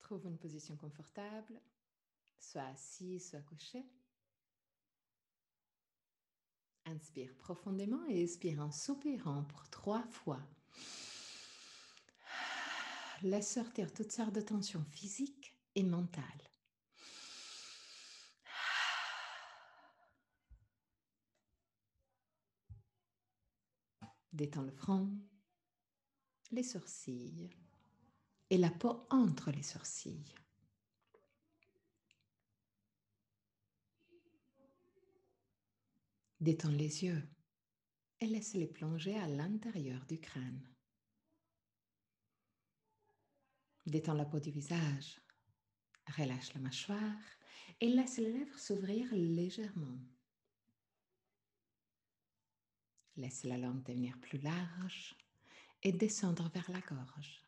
Trouve une position confortable, soit assis, soit couché. Inspire profondément et expire en soupirant pour 3 fois. Laisse sortir toutes sortes de tensions physiques et mentales. Détends le front, les sourcils et la peau entre les sourcils. Détends les yeux et laisse-les plonger à l'intérieur du crâne. Détends la peau du visage, relâche la mâchoire et laisse les lèvres s'ouvrir légèrement. Laisse la langue devenir plus large et descendre vers la gorge.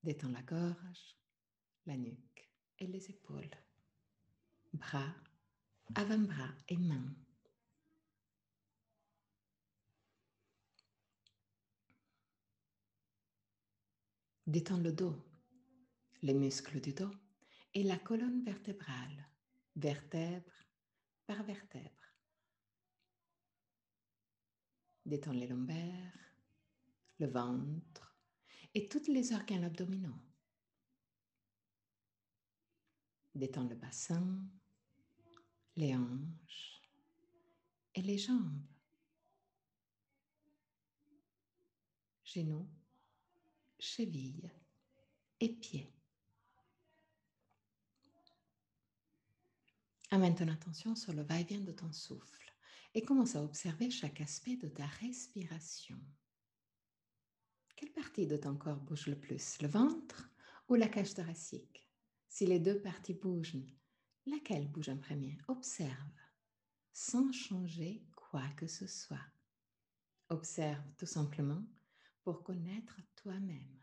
Détends la gorge, la nuque et les épaules. Bras, avant-bras et mains. Détends le dos, les muscles du dos et la colonne vertébrale, vertèbre par vertèbre. Détends les lombaires, le ventre et tous les organes abdominaux. Détends le bassin, les hanches et les jambes, genoux, chevilles et pieds. Amène ton attention sur le va-et-vient de ton souffle et commence à observer chaque aspect de ta respiration. Quelle partie de ton corps bouge le plus, le ventre ou la cage thoracique? Si les deux parties bougent, laquelle bouge en premier? Observe, sans changer quoi que ce soit. Observe tout simplement pour connaître toi-même.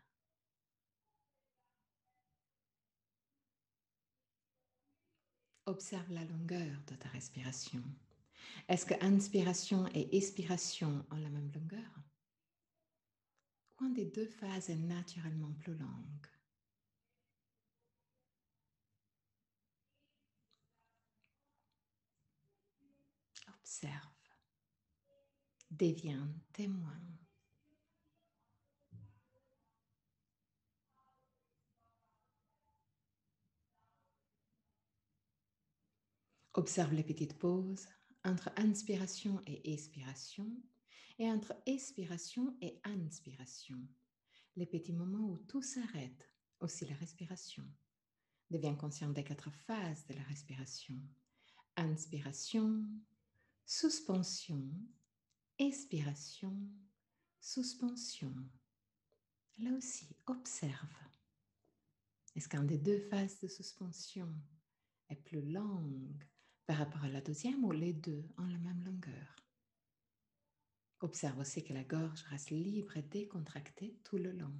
Observe la longueur de ta respiration. Est-ce que inspiration et expiration ont la même longueur? Ou une des deux phases est naturellement plus longue? Observe. Deviens témoin. Observe les petites pauses entre inspiration et expiration et entre expiration et inspiration. Les petits moments où tout s'arrête, aussi la respiration. Deviens conscient des 4 phases de la respiration. Inspiration, suspension, expiration, suspension. Là aussi, observe. Est-ce qu'une des 2 phases de suspension est plus longue par rapport à la deuxième ou les deux ont la même longueur? Observe aussi que la gorge reste libre et décontractée tout le long.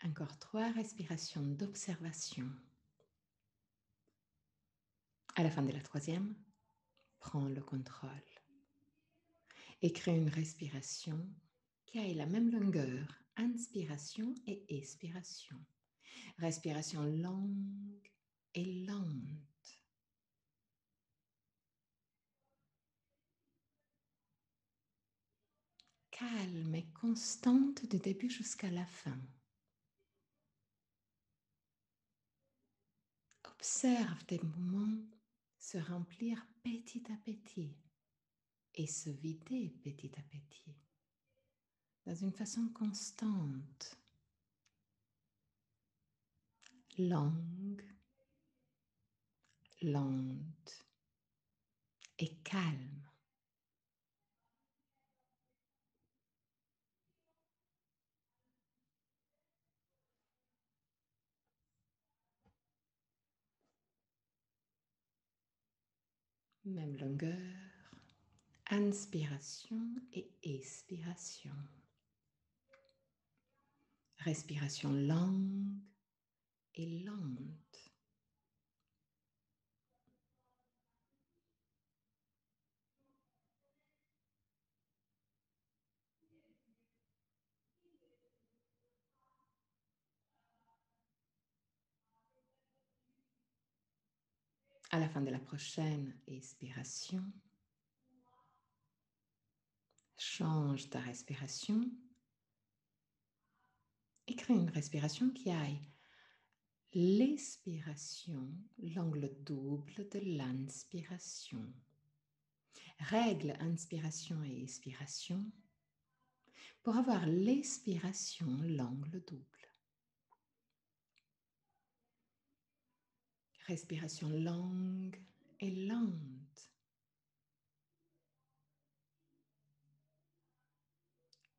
Encore 3 respirations d'observation. À la fin de la 3e, prends le contrôle et crée une respiration qui ait la même longueur, inspiration et expiration. Respiration longue et lente. Calme et constante du début jusqu'à la fin. Observe tes mouvements se remplir petit à petit et se vider petit à petit, dans une façon constante, longue, lente et calme. Même longueur, inspiration et expiration. Respiration longue et lente. À la fin de la prochaine expiration, change ta respiration et crée une respiration qui aille l'expiration, l'angle double de l'inspiration. Règle inspiration et expiration pour avoir l'expiration, l'angle double. Respiration longue et lente.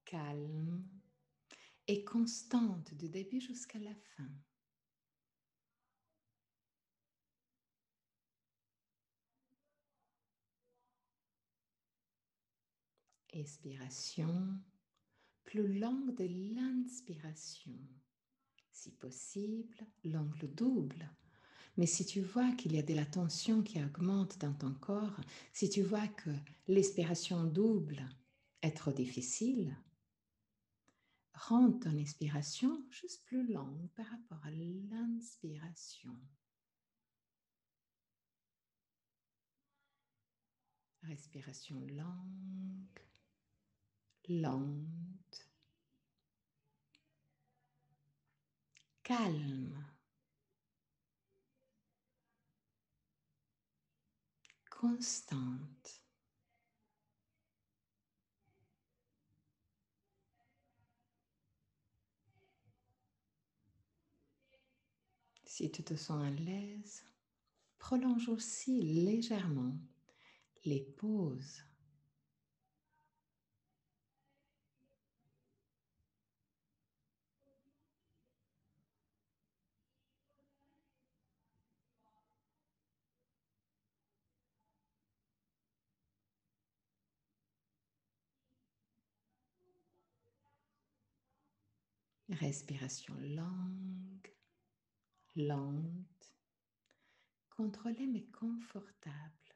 Calme et constante du début jusqu'à la fin. Expiration plus longue de l'inspiration. Si possible, l'angle double. Mais si tu vois qu'il y a de la tension qui augmente dans ton corps, si tu vois que l'expiration double est trop difficile, rends ton expiration juste plus longue par rapport à l'inspiration. Respiration longue, lente, calme, constante. Si tu te sens à l'aise, prolonge aussi légèrement les pauses. Respiration longue, lente, contrôlée mais confortable.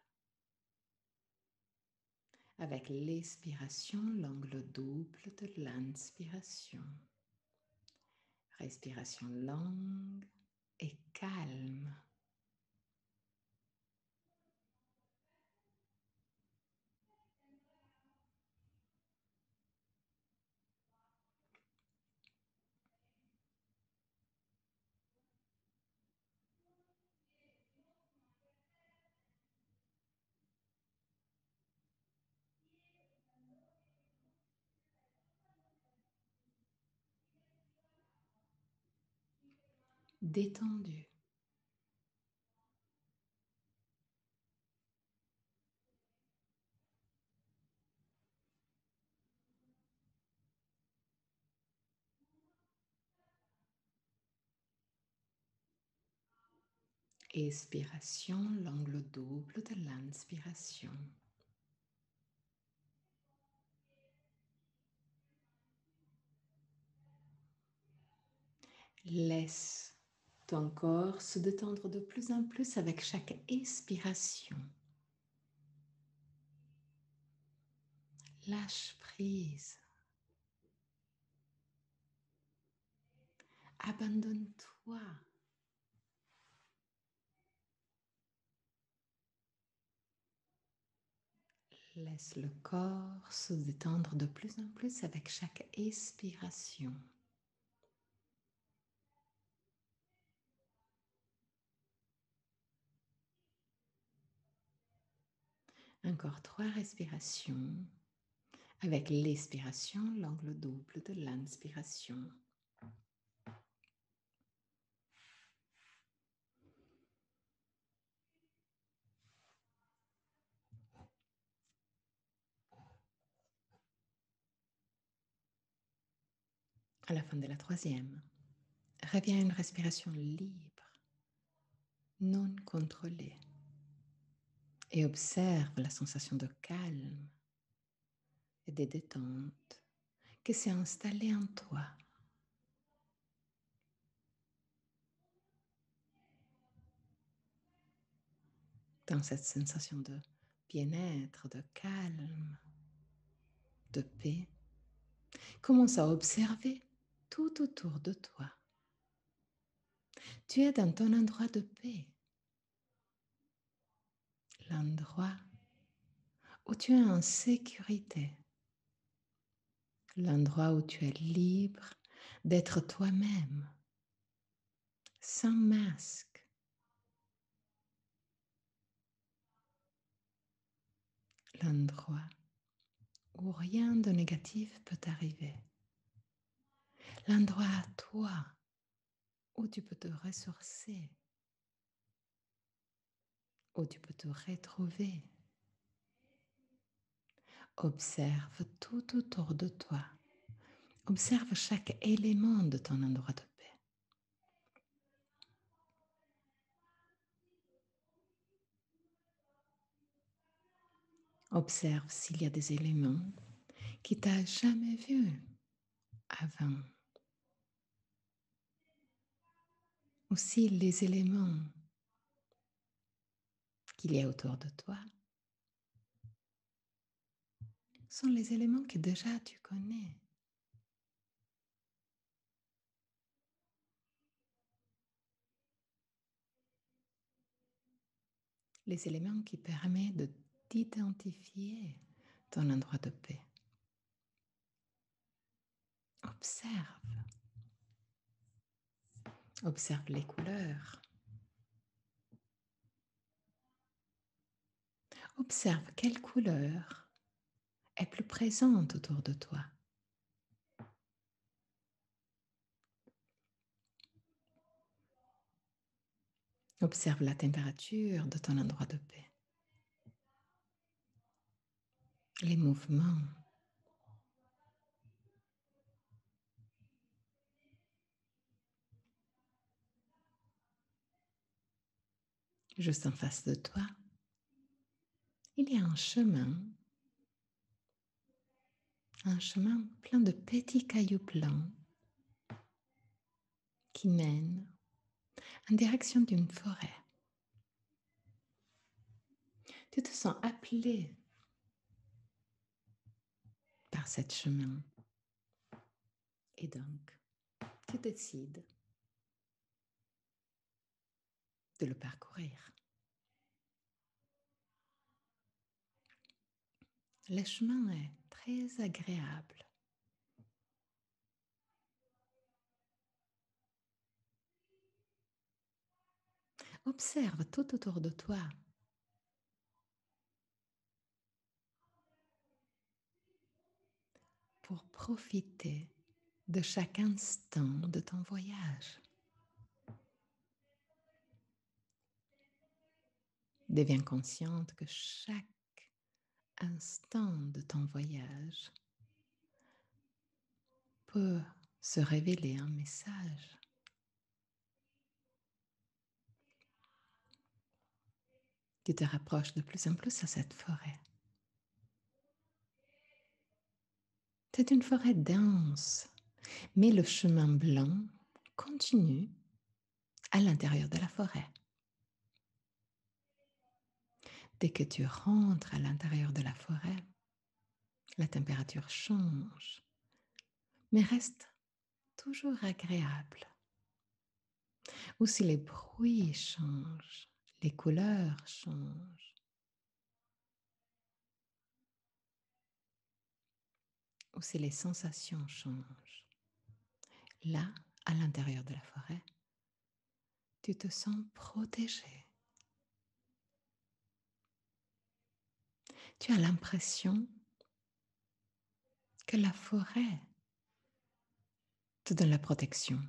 Avec l'expiration, l'angle double de l'inspiration. Respiration longue et calme. Détendu. Expiration, l'angle double de l'inspiration. Laisse ton corps se détendre de plus en plus avec chaque expiration. Lâche prise. Abandonne-toi. Laisse le corps se détendre de plus en plus avec chaque expiration. Encore 3 respirations. Avec l'expiration, l'angle double de l'inspiration. À la fin de la 3e, reviens à une respiration libre, non contrôlée, et observe la sensation de calme et de détente qui s'est installée en toi. Dans cette sensation de bien-être, de calme, de paix, commence à observer tout autour de toi. Tu es dans ton endroit de paix. l'endroit où tu es en sécurité, l'endroit où tu es libre d'être toi-même, sans masque, l'endroit où rien de négatif peut arriver, l'endroit à toi où tu peux te ressourcer, où tu peux te retrouver. Observe tout autour de toi. Observe chaque élément de ton endroit de paix. Observe s'il y a des éléments qui t'as jamais vus avant. Ou si les éléments qu'il y a autour de toi sont les éléments que déjà tu connais. Les éléments qui permettent d'identifier ton endroit de paix. Observe. Observe les couleurs. Observe quelle couleur est plus présente autour de toi. Observe la température de ton endroit de paix. Les mouvements. Juste en face de toi, il y a un chemin plein de petits cailloux blancs qui mène en direction d'une forêt. Tu te sens appelé par ce chemin et donc tu décides de le parcourir. Le chemin est très agréable. Observe tout autour de toi. Pour profiter de chaque instant de ton voyage. Deviens consciente que chaque instant de ton voyage peut se révéler un message. Tu te rapproches de plus en plus à cette forêt. C'est une forêt dense, mais le chemin blanc continue à l'intérieur de la forêt. Dès que tu rentres à l'intérieur de la forêt, la température change, mais reste toujours agréable. Aussi les bruits changent, les couleurs changent. Aussi les sensations changent. Là, à l'intérieur de la forêt, tu te sens protégé. Tu as l'impression que la forêt te donne la protection.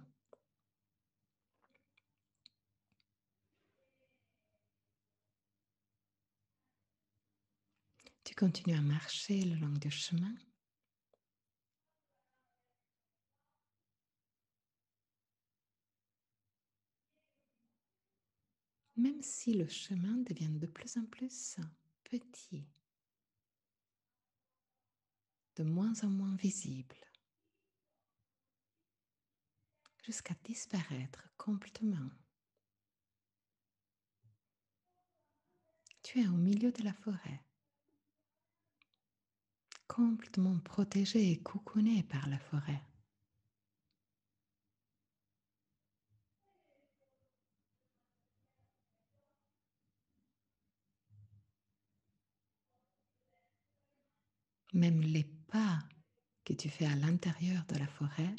Tu continues à marcher le long du chemin. Même si le chemin devient de plus en plus petit, de moins en moins visible, jusqu'à disparaître complètement. Tu es au milieu de la forêt, complètement protégé et coucouné par la forêt. Même les pas que tu fais à l'intérieur de la forêt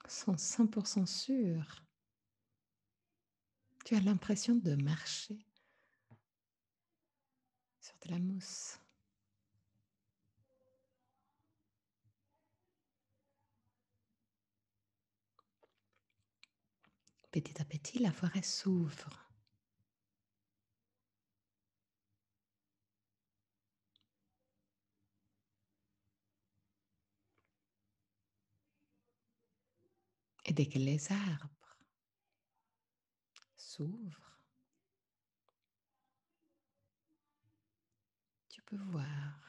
sont 100% sûrs. Tu as l'impression de marcher sur de la mousse. Petit à petit, la forêt s'ouvre. Et dès que les arbres s'ouvrent, tu peux voir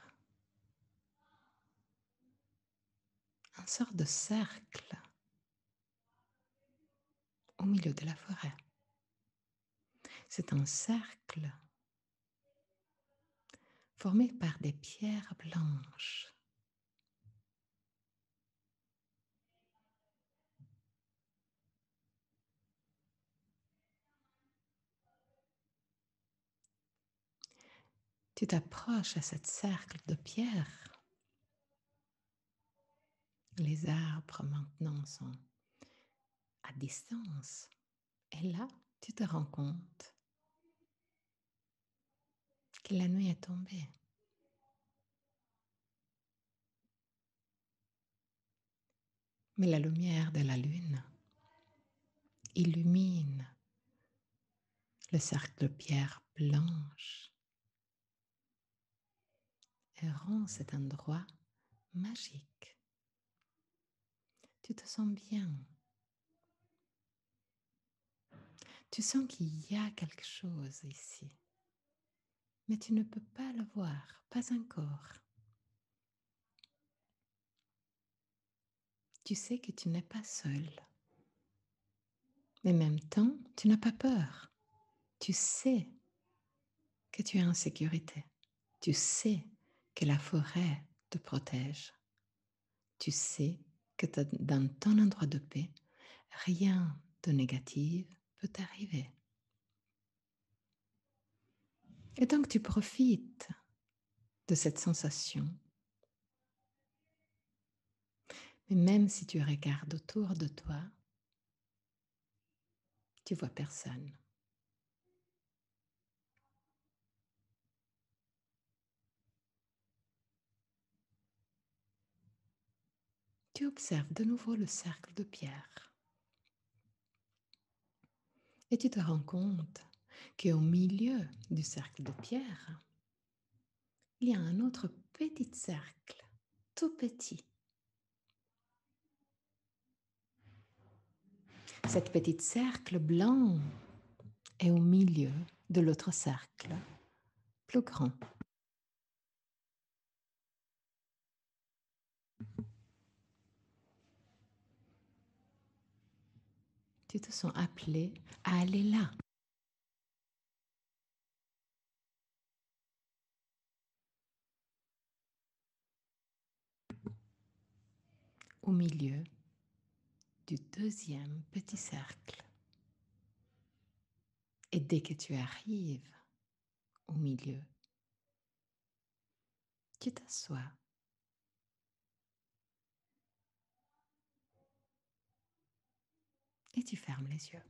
un sort de cercle au milieu de la forêt. C'est un cercle formé par des pierres blanches. Tu t'approches à ce cercle de pierres. Les arbres maintenant sont à distance. Et là, tu te rends compte que la nuit est tombée. Mais la lumière de la lune illumine le cercle de pierres blanches et rend cet endroit magique. Tu te sens bien. Tu sens qu'il y a quelque chose ici. Mais tu ne peux pas le voir, pas encore. Tu sais que tu n'es pas seul. Mais en même temps, tu n'as pas peur. Tu sais que tu es en sécurité. Tu sais que la forêt te protège. Tu sais que dans ton endroit de paix, rien de négatif peut t'arriver. Et donc tu profites de cette sensation. Mais même si tu regardes autour de toi, tu vois personne. Tu observes de nouveau le cercle de pierre. Et tu te rends compte qu'au milieu du cercle de pierre, il y a un autre petit cercle, tout petit. Cet petit cercle blanc est au milieu de l'autre cercle, plus grand. Tu te sens appelé à aller là. Au milieu du deuxième petit cercle. Et dès que tu arrives au milieu, tu t'assois. Et tu fermes les yeux.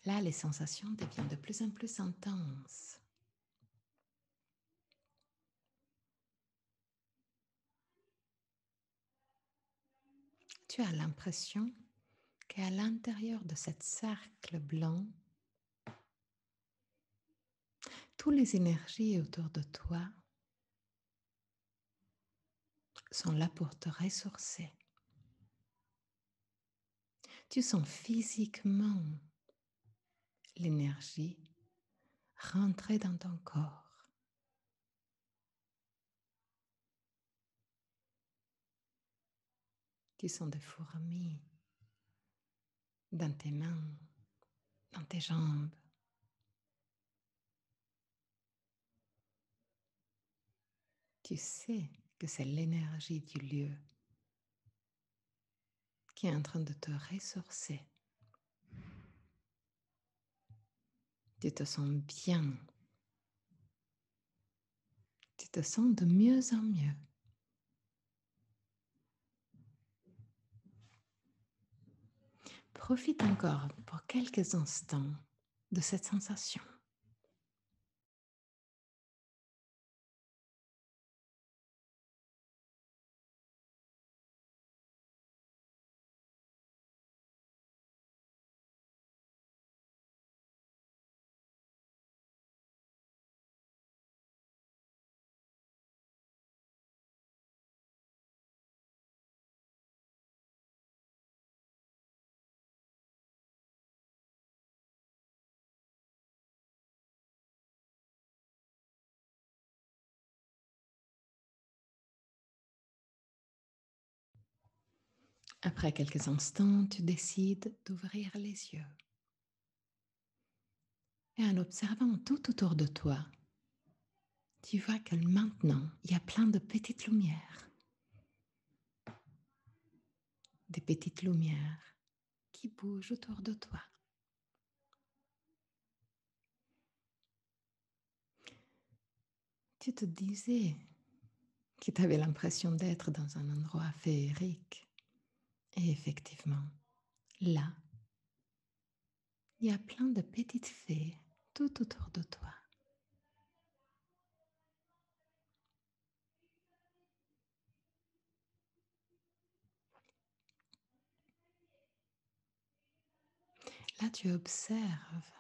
Là, les sensations deviennent de plus en plus intenses. Tu as l'impression qu'à l'intérieur de cet cercle blanc, toutes les énergies autour de toi sont là pour te ressourcer. Tu sens physiquement l'énergie rentrer dans ton corps. Tu sens des fourmis dans tes mains, dans tes jambes. Tu sais que c'est l'énergie du lieu qui est en train de te ressourcer Tu te sens bien. Tu te sens de mieux en mieux. Profite encore pour quelques instants de cette sensation. Après quelques instants, tu décides d'ouvrir les yeux. Et en observant tout autour de toi, tu vois que maintenant, il y a plein de petites lumières. Des petites lumières qui bougent autour de toi. Tu te disais que tu avais l'impression d'être dans un endroit féerique. Et effectivement, là, il y a plein de petites fées tout autour de toi. Là, tu observes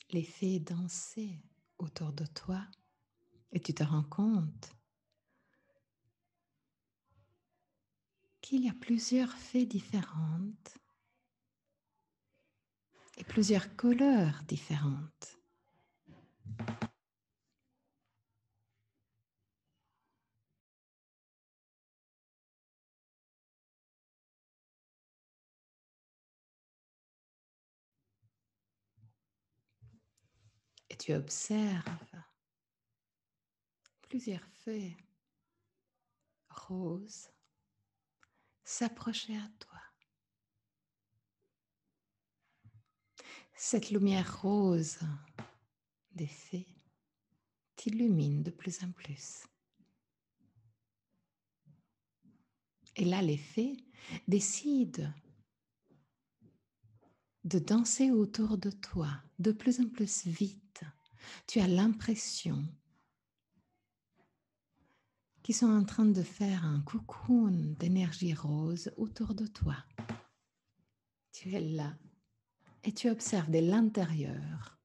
les fées danser autour de toi et tu te rends compte qu'il y a plusieurs fées différentes et plusieurs couleurs différentes. Et tu observes plusieurs fées roses s'approcher à toi. Cette lumière rose des fées t'illumine de plus en plus. Et là, les fées décident de danser autour de toi de plus en plus vite. Tu as l'impression qu'ils sont en train de faire un cocoon d'énergie rose autour de toi. Tu es là et tu observes de l'intérieur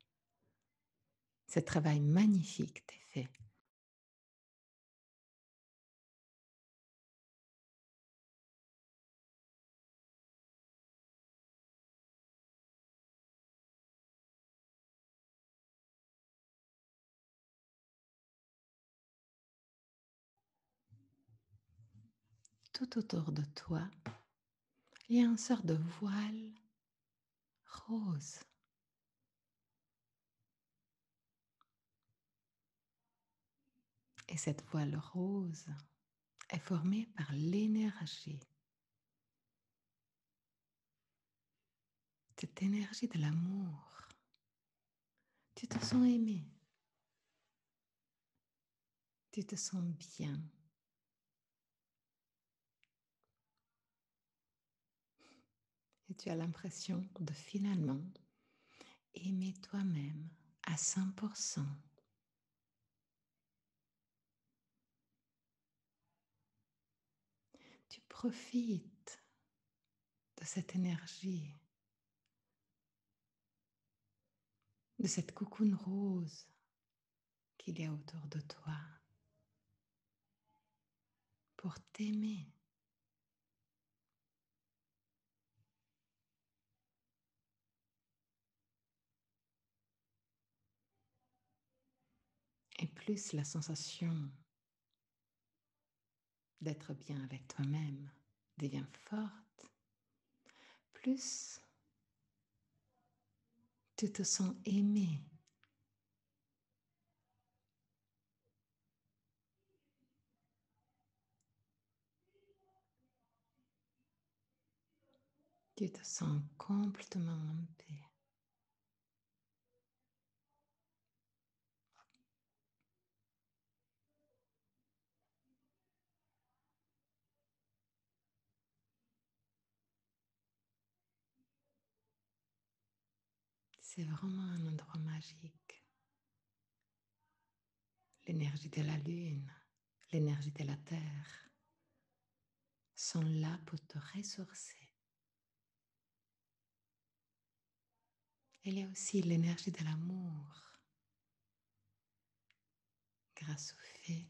ce travail magnifique des fées. Tout autour de toi, il y a une sorte de voile rose. Et cette voile rose est formée par l'énergie. Cette énergie de l'amour. Tu te sens aimé. Tu te sens bien. Et tu as l'impression de finalement aimer toi-même à 100%. Tu profites de cette énergie, de cette cocoon rose qu'il y a autour de toi pour t'aimer. Et plus la sensation d'être bien avec toi-même devient forte, plus tu te sens aimé. Tu te sens complètement en paix. C'est vraiment un endroit magique. L'énergie de la lune, l'énergie de la terre sont là pour te ressourcer. Il y a aussi l'énergie de l'amour grâce aux fées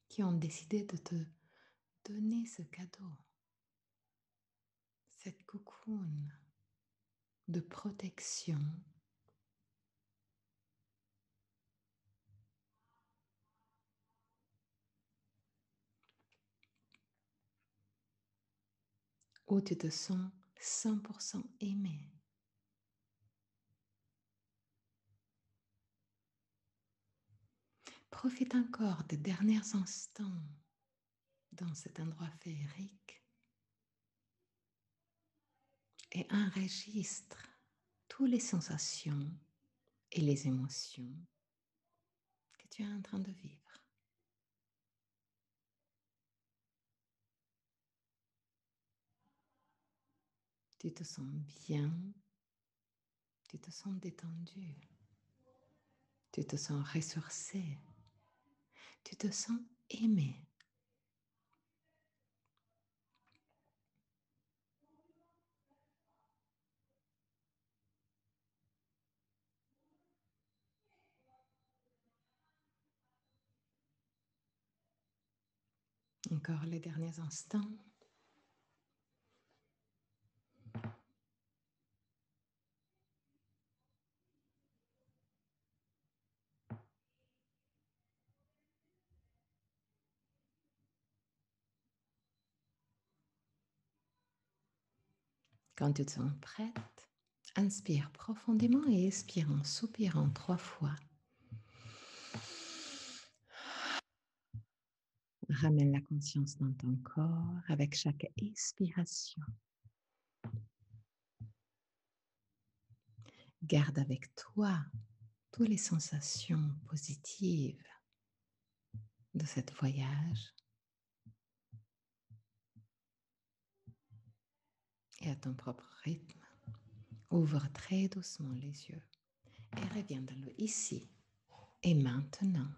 qui ont décidé de te donner ce cadeau, cette cocoon de protection où tu te sens 100% aimé. Profite encore des derniers instants dans cet endroit féerique et enregistre toutes les sensations et les émotions que tu es en train de vivre. Tu te sens bien, tu te sens détendu, tu te sens ressourcé, tu te sens aimé. Encore les derniers instants. Quand tu te sens prête, inspire profondément et expire en soupirant 3 fois. Ramène la conscience dans ton corps avec chaque expiration. Garde avec toi toutes les sensations positives de ce voyage et à ton propre rythme. Ouvre très doucement les yeux et reviens dans le ici et maintenant.